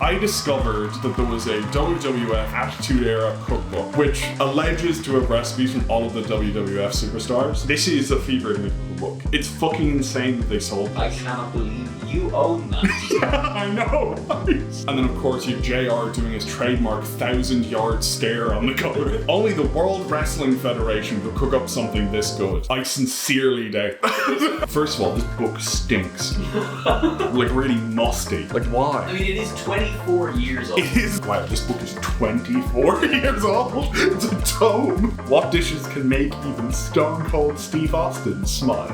I discovered that there was a WWF Attitude Era cookbook, which alleges to have recipes from all of the WWF superstars. This is a fever in the cookbook. It's fucking insane that they sold this. I cannot believe you own that. Yeah, I know. And then of course you have JR doing his trademark 1,000-yard stare on the cover. Only the World Wrestling Federation could cook up something this good. I sincerely doubt that. First of all, this book stinks. Like really musty. Like why? I mean, it is 24 years old. It is. Wow, this book is 24 years old. It's a tome. What dishes can make even Stone Cold Steve Austin smile?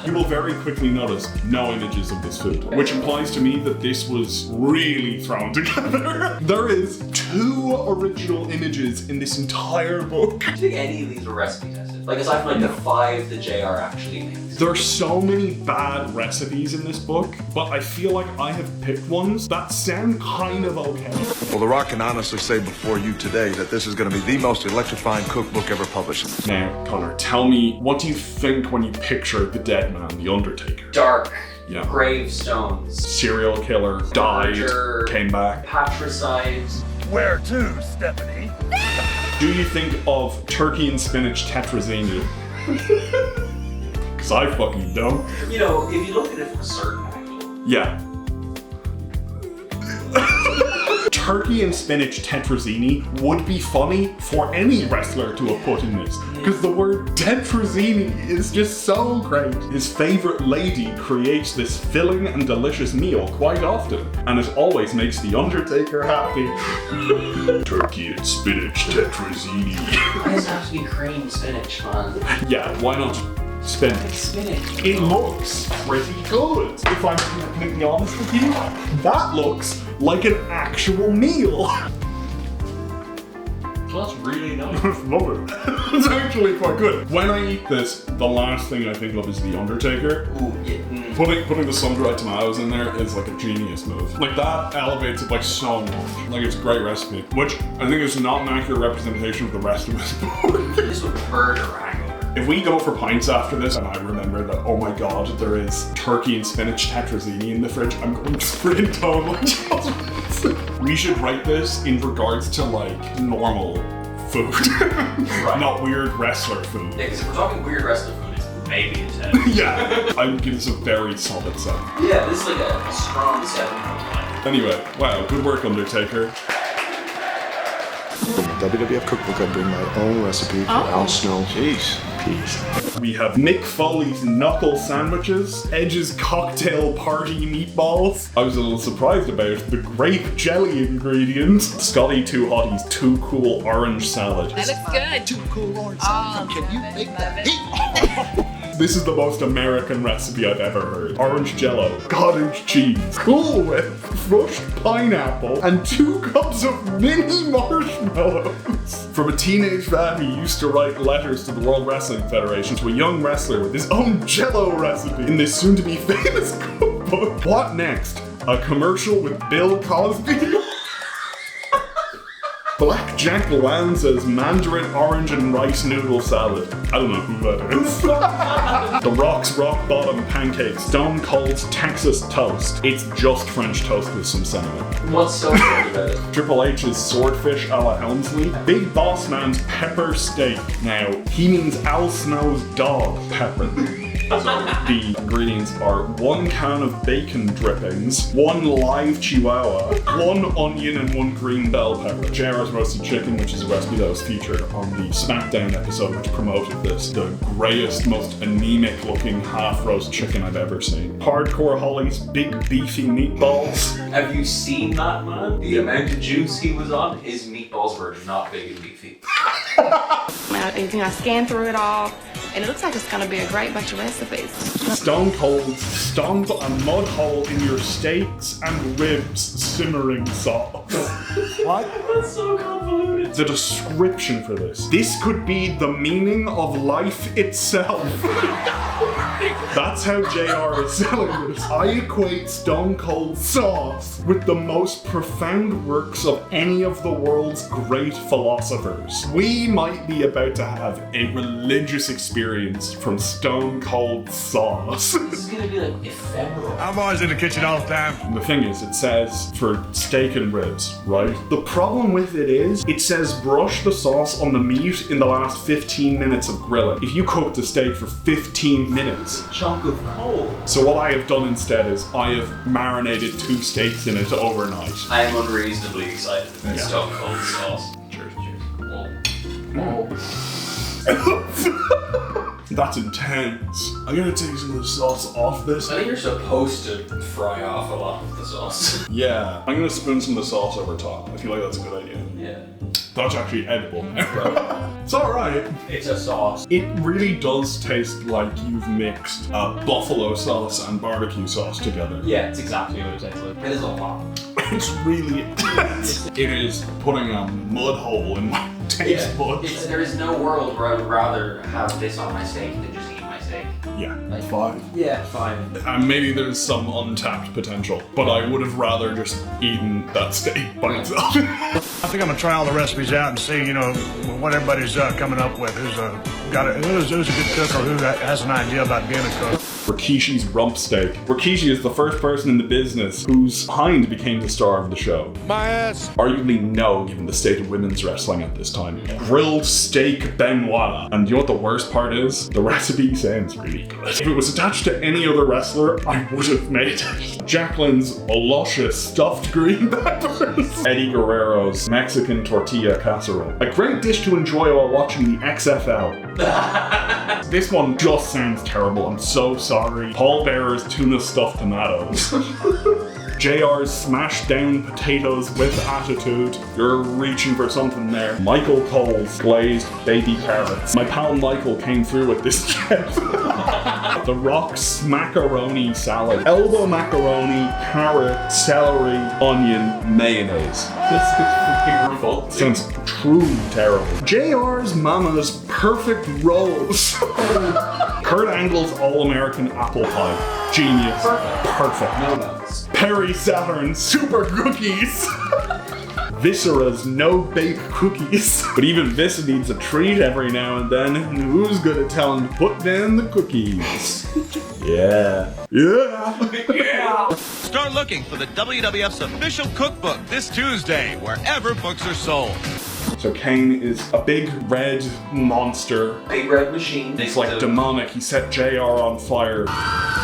You will very quickly notice no images of this food, which implies to me that this was really thrown together. There is 2 original images in this entire book. Do you think any of these were recipe tested? Like aside from like the 5 that JR actually makes. There are so many bad recipes in this book, but I feel like I have picked ones that sound kind of okay. Well, The Rock can honestly say before you today that this is going to be the most electrifying cookbook ever published. Now, Connor, tell me, what do you think when you picture the dead man, the Undertaker? Dark. Yeah. Gravestones. Serial killer, died, Murder, came back. Patricide. Where to, Stephanie? Do you think of turkey and spinach tetrazzini? Because I fucking don't. You know, if you look at it from a certain angle. Yeah. Turkey and spinach tetrazzini would be funny for any wrestler to have put in this, because the word tetrazzini is just so great. His favorite lady creates this filling and delicious meal quite often, and it always makes the Undertaker happy. Turkey and spinach tetrazzini. Why does it have to be cream spinach, man? Yeah, why not spinach? Spinach. It looks pretty good. If I'm completely honest with you, that looks like an actual meal. That's really nice. Love it. It's actually quite good. When I eat this, the last thing I think of is The Undertaker. Ooh, yeah. Putting the sun-dried tomatoes in there is like a genius move. Like that elevates it by so much. Like it's a great recipe, which I think is not an accurate representation of the rest of this book. This would murder hangover. If we go for pints after this and I remember that, oh my god, there is turkey and spinach tetrazzini in the fridge, I'm going to sprint home like just We should write this in regards to like normal food, right. Not weird wrestler food. Yeah, because if we're talking weird wrestler food, it's maybe a 10. Yeah, I would give this a very solid 7. Yeah, this is like a strong 7 from mine. Anyway, wow, good work, Undertaker. From the WWF Cookbook, I bring my own recipe for Al Snow. Jeez. Peace. We have Mick Foley's knuckle sandwiches, Edge's cocktail party meatballs. I was a little surprised about the grape jelly ingredients. Scotty Too Hottie's Too Cool orange salad. That looks good. Too cool orange salad. Can you make that? This is the most American recipe I've ever heard. Orange Jello, cottage cheese, Cool Whip, crushed pineapple, and 2 cups of mini marshmallows. From a teenage fan who used to write letters to the World Wrestling Federation to a young wrestler with his own Jello recipe in this soon-to-be famous cookbook. What next? A commercial with Bill Cosby? Black Jack Lanza's Mandarin orange and rice noodle salad. I don't know who that is. The Rock's Rock Bottom pancakes. Stone Cold Texas toast. It's just French toast with some cinnamon. What's so good about it? Triple H's swordfish a la Helmsley. Big Boss Man's pepper steak. Now, he means Al Snow's dog pepper. So the ingredients are 1 can of bacon drippings, 1 live chihuahua, 1 onion and 1 green bell pepper, JR's roasted chicken, which is a recipe that was featured on the SmackDown episode which promoted this, the greyest, most anemic looking half roast chicken I've ever seen. Hardcore Holly's big beefy meatballs. Have you seen that, man? The amount of juice he was on, his meatballs were not big and beefy. I scanned through it all, and it looks like it's gonna be a great bunch of recipes. Stone Cold, stomp a mud hole in your steaks and ribs simmering sauce. What? That's so convoluted. The description for this. This could be the meaning of life itself. That's how JR is selling this. I equate Stone Cold sauce with the most profound works of any of the world's great philosophers. We might be about to have a religious experience from Stone Cold sauce. This is gonna be like ephemeral. I'm always in the kitchen all the time. The thing is, it says for steak and ribs, right? The problem with it is, it says brush the sauce on the meat in the last 15 minutes of grilling. If you cook the steak for 15 minutes, Chunk of coal. so what I have done instead is I have marinated 2 steaks in it overnight. I am unreasonably excited about Yeah. Stone Cold sauce. Cheers. That's intense. I'm gonna take some of the sauce off this. I think you're supposed to fry off a lot of the sauce. Yeah, I'm gonna spoon some of the sauce over top. I feel like that's a good idea. Yeah. That's actually edible now. It's alright. It's a sauce. It really does taste like you've mixed buffalo sauce and barbecue sauce together. Yeah, it's exactly what it tastes like. It is a lot. It's really intense. It is putting a mud hole in my taste buds. There is no world where I would rather have this on my steak than just eat my steak. Yeah, Like, 5. Yeah, fine. And maybe there's some untapped potential, but I would have rather just eaten that steak by itself. I think I'm gonna try all the recipes out and see, you know, what everybody's coming up with. Who's a good cook or who has an idea about being a cook. Rikishi's rump steak. Rikishi is the first person in the business whose hind became the star of the show. My ass. Arguably no, given the state of women's wrestling at this time. Grilled steak Benoit. And you know what the worst part is? The recipe sounds really good. If it was attached to any other wrestler, I would have made it. Jacqueline's luscious stuffed green peppers. Eddie Guerrero's Mexican tortilla casserole. A great dish to enjoy while watching the XFL. This one just sounds terrible. I'm so sorry. Paul Bearer's tuna stuffed tomatoes. JR's smashed down potatoes with attitude. You're reaching for something there. Michael Cole's glazed baby carrots. My pal Michael came through with this chip. The Rock's macaroni salad. Elbow macaroni, carrot, celery, onion, mayonnaise. This is freaking revolting. Sounds truly terrible. JR's mama's perfect rolls. Kurt Angle's all-American apple pie. Genius. Perfect. No notes. Perry Saturn's super cookies. Viscera's no-bake cookies. But even Vissa needs a treat every now and then. And who's gonna tell him to put down the cookies? Yeah. Yeah. Start looking for the WWF's official cookbook this Tuesday, wherever books are sold. So Kane is a big red monster. Big red machine. It's like demonic. He set JR on fire.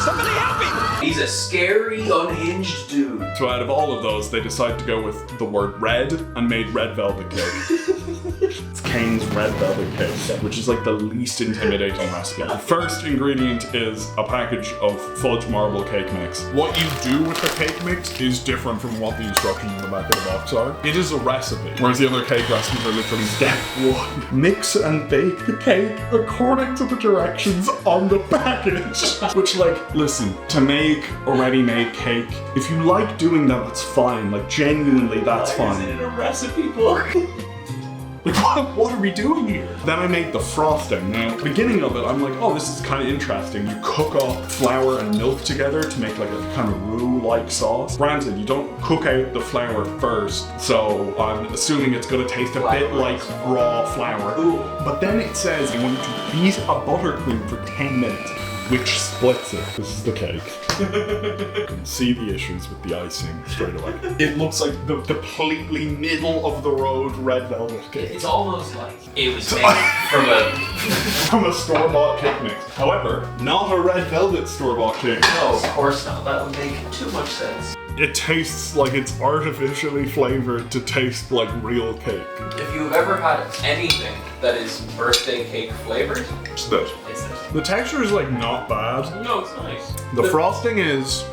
Somebody help me! He's a scary, unhinged dude. So out of all of those, they decided to go with the word red and made red velvet cake. It's Kane's red velvet cake, which is like the least intimidating recipe. The first ingredient is a package of fudge marble cake mix. What you do with the cake mix is different from what the instructions in the back of the box are. It is a recipe, whereas the other cake recipes are literally step 1. Mix and bake the cake according to the directions on the package. Which, like, listen, to make a ready-made cake, if you like doing that, that's fine. Like, genuinely, that's fine. Is it in a recipe book? Like, what are we doing here? Then I made the frosting. Now, at the beginning of it, I'm like, oh, this is kind of interesting. You cook up flour and milk together to make like a kind of roux-like sauce. Granted, you don't cook out the flour first, so I'm assuming it's gonna taste a bit like raw flour. Ooh. But then it says you want to beat a buttercream for 10 minutes, which splits it. This is the cake. You can see the issues with the icing straight away. It looks like the completely middle of the road red velvet cake. It's almost like it was made from a store-bought cake mix. However, not a red velvet store-bought cake. No, of course not. That would make too much sense. It tastes like it's artificially flavored to taste like real cake. If you've ever had anything that is birthday cake flavored, It's this. it's this. The texture is like not bad. No, it's nice. The frosting is,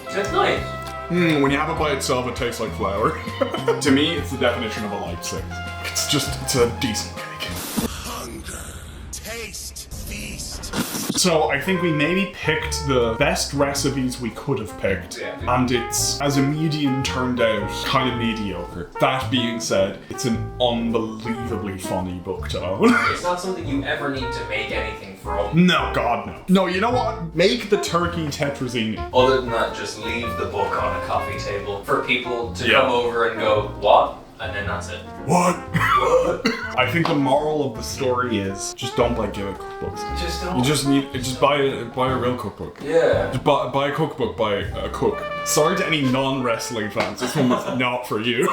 It's nice. when you have it by itself, it tastes like flour. To me, it's the definition of a light 6. It's a decent cake. Hunger, taste, feast. So I think we maybe picked the best recipes we could have picked, Yeah. and it's, as a medium turned out, kind of mediocre. That being said, it's an unbelievably funny book to own. It's not something you ever need to make anything from. No, God, no. No, you know what? Make the turkey tetrazzini. Other than that, just leave the book on a coffee table for people to Yeah. come over and go, what? And then that's it. What? I think the moral of the story is just don't buy gimmick cookbooks. Just don't. You just buy a real cookbook. Yeah. Just buy a cookbook by a cook. Sorry to any non-wrestling fans, this one was not for you.